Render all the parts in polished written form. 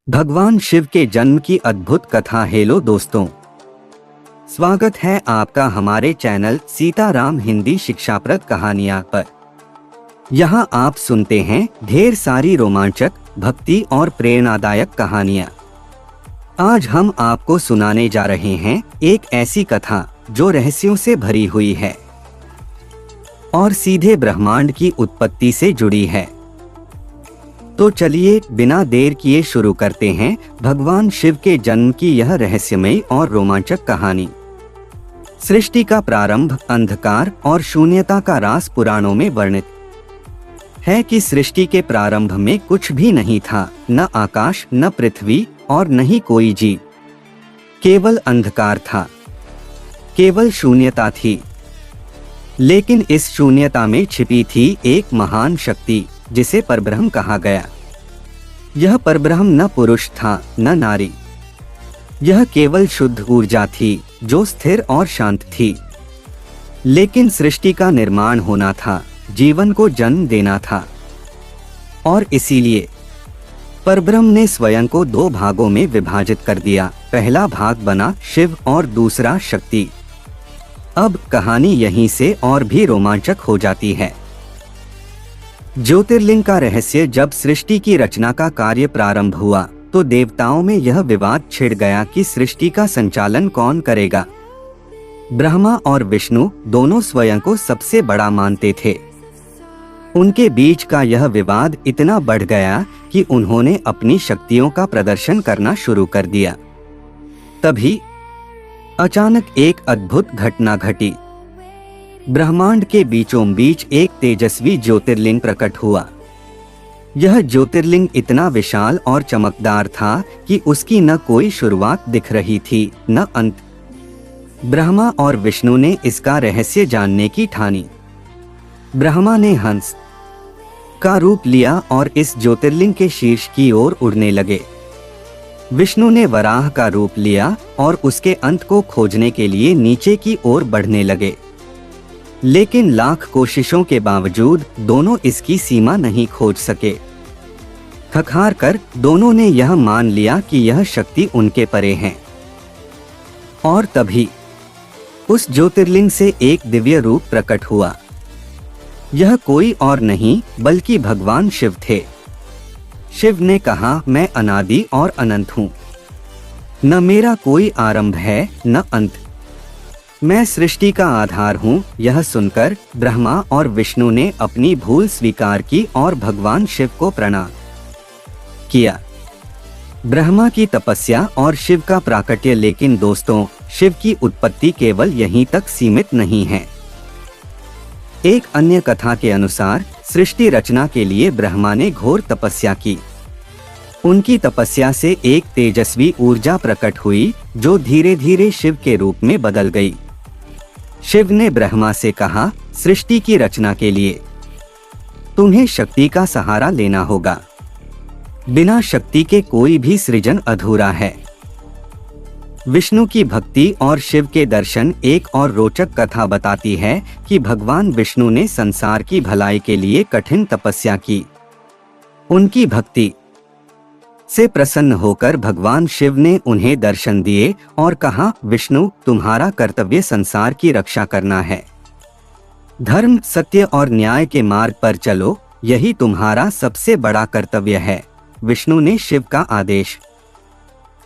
भगवान शिव के जन्म की अद्भुत कथा। हेलो दोस्तों, स्वागत है आपका हमारे चैनल सीताराम हिंदी शिक्षाप्रद कहानियाँ पर। यहाँ आप सुनते हैं ढेर सारी रोमांचक, भक्ति और प्रेरणादायक कहानियाँ। आज हम आपको सुनाने जा रहे हैं एक ऐसी कथा जो रहस्यों से भरी हुई है और सीधे ब्रह्मांड की उत्पत्ति से जुड़ी है। तो चलिए बिना देर किए शुरू करते हैं भगवान शिव के जन्म की यह रहस्यमयी और रोमांचक कहानी। सृष्टि का प्रारंभ अंधकार और शून्यता का राज पुराणों में वर्णित है कि सृष्टि के प्रारंभ में कुछ भी नहीं था, न आकाश, न पृथ्वी और न ही कोई जीव। केवल अंधकार था, केवल शून्यता थी। लेकिन इस शून्यता में छिपी थी एक महान शक्ति जिसे परब्रह्म कहा गया। यह परब्रह्म न पुरुष था न नारी, यह केवल शुद्ध ऊर्जा थी जो स्थिर और शांत थी। लेकिन सृष्टि का निर्माण होना था, जीवन को जन्म देना था, और इसीलिए परब्रह्म ने स्वयं को दो भागों में विभाजित कर दिया। पहला भाग बना शिव और दूसरा शक्ति। अब कहानी यहीं से और भी रोमांचक हो जाती है। ज्योतिर्लिंग का रहस्य। जब सृष्टि की रचना का कार्य प्रारंभ हुआ तो देवताओं में यह विवाद छिड़ गया कि सृष्टि का संचालन कौन करेगा। ब्रह्मा और विष्णु दोनों स्वयं को सबसे बड़ा मानते थे। उनके बीच का यह विवाद इतना बढ़ गया कि उन्होंने अपनी शक्तियों का प्रदर्शन करना शुरू कर दिया। तभी अचानक एक अद्भुत घटना घटी। ब्रह्मांड के बीचों बीच एक तेजस्वी ज्योतिर्लिंग प्रकट हुआ। यह ज्योतिर्लिंग इतना विशाल और चमकदार था कि उसकी न कोई शुरुआत दिख रही थी न अंत। ब्रह्मा और विष्णु ने इसका रहस्य जानने की ठानी। ब्रह्मा ने हंस का रूप लिया और इस ज्योतिर्लिंग के शीर्ष की ओर उड़ने लगे। विष्णु ने वराह का रूप लिया और उसके अंत को खोजने के लिए नीचे की ओर बढ़ने लगे। लेकिन लाख कोशिशों के बावजूद दोनों इसकी सीमा नहीं खोज सके। थक-हार कर दोनों ने यह मान लिया कि यह शक्ति उनके परे है। और तभी उस ज्योतिर्लिंग से एक दिव्य रूप प्रकट हुआ। यह कोई और नहीं बल्कि भगवान शिव थे। शिव ने कहा, मैं अनादि और अनंत हूँ, न मेरा कोई आरंभ है न अंत, मैं सृष्टि का आधार हूँ। यह सुनकर ब्रह्मा और विष्णु ने अपनी भूल स्वीकार की और भगवान शिव को प्रणाम किया। ब्रह्मा की तपस्या और शिव का प्राकट्य। लेकिन दोस्तों, शिव की उत्पत्ति केवल यहीं तक सीमित नहीं है। एक अन्य कथा के अनुसार सृष्टि रचना के लिए ब्रह्मा ने घोर तपस्या की। उनकी तपस्या से एक तेजस्वी ऊर्जा प्रकट हुई जो धीरे धीरे शिव के रूप में बदल गई। शिव ने ब्रह्मा से कहा, सृष्टि की रचना के लिए तुम्हें शक्ति का सहारा लेना होगा। बिना शक्ति के कोई भी सृजन अधूरा है। विष्णु की भक्ति और शिव के दर्शन। एक और रोचक कथा बताती है कि भगवान विष्णु ने संसार की भलाई के लिए कठिन तपस्या की। उनकी भक्ति से प्रसन्न होकर भगवान शिव ने उन्हें दर्शन दिए और कहा, विष्णु, तुम्हारा कर्तव्य संसार की रक्षा करना है। धर्म, सत्य और न्याय के मार्ग पर चलो, यही तुम्हारा सबसे बड़ा कर्तव्य है। विष्णु ने शिव का आदेश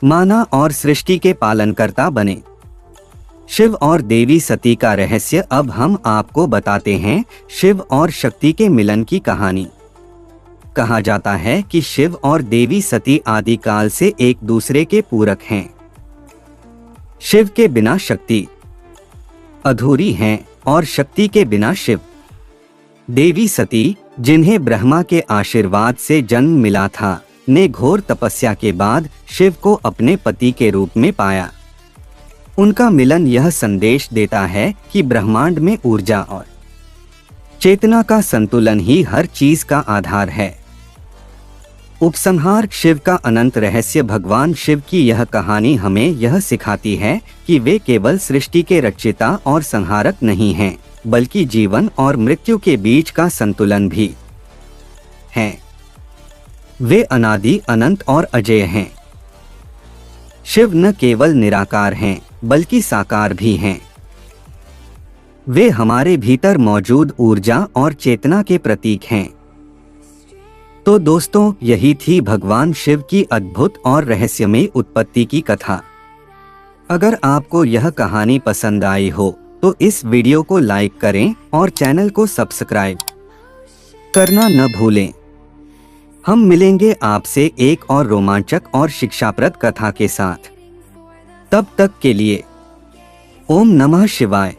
माना और सृष्टि के पालनकर्ता बने। शिव और देवी सती का रहस्य अब हम आपको बताते हैं। शिव और शक्ति के मिलन की कहानी। कहा जाता है कि शिव और देवी सती आदिकाल से एक दूसरे के पूरक हैं। शिव के बिना शक्ति अधूरी है और शक्ति के बिना शिव। देवी सती, जिन्हें ब्रह्मा के आशीर्वाद से जन्म मिला था, ने घोर तपस्या के बाद शिव को अपने पति के रूप में पाया। उनका मिलन यह संदेश देता है कि ब्रह्मांड में ऊर्जा और चेतना का संतुलन ही हर चीज का आधार है। उपसंहार। शिव का अनंत रहस्य। भगवान शिव की यह कहानी हमें यह सिखाती है कि वे केवल सृष्टि के रचयिता और संहारक नहीं हैं, बल्कि जीवन और मृत्यु के बीच का संतुलन भी हैं। वे अनादि अनंत और अजेय हैं। शिव न केवल निराकार हैं बल्कि साकार भी हैं। वे हमारे भीतर मौजूद ऊर्जा और चेतना के प्रतीक हैं। तो दोस्तों, यही थी भगवान शिव की अद्भुत और रहस्यमयी उत्पत्ति की कथा। अगर आपको यह कहानी पसंद आई हो तो इस वीडियो को लाइक करें और चैनल को सब्सक्राइब करना न भूलें। हम मिलेंगे आपसे एक और रोमांचक और शिक्षाप्रद कथा के साथ। तब तक के लिए ओम नमः शिवाय।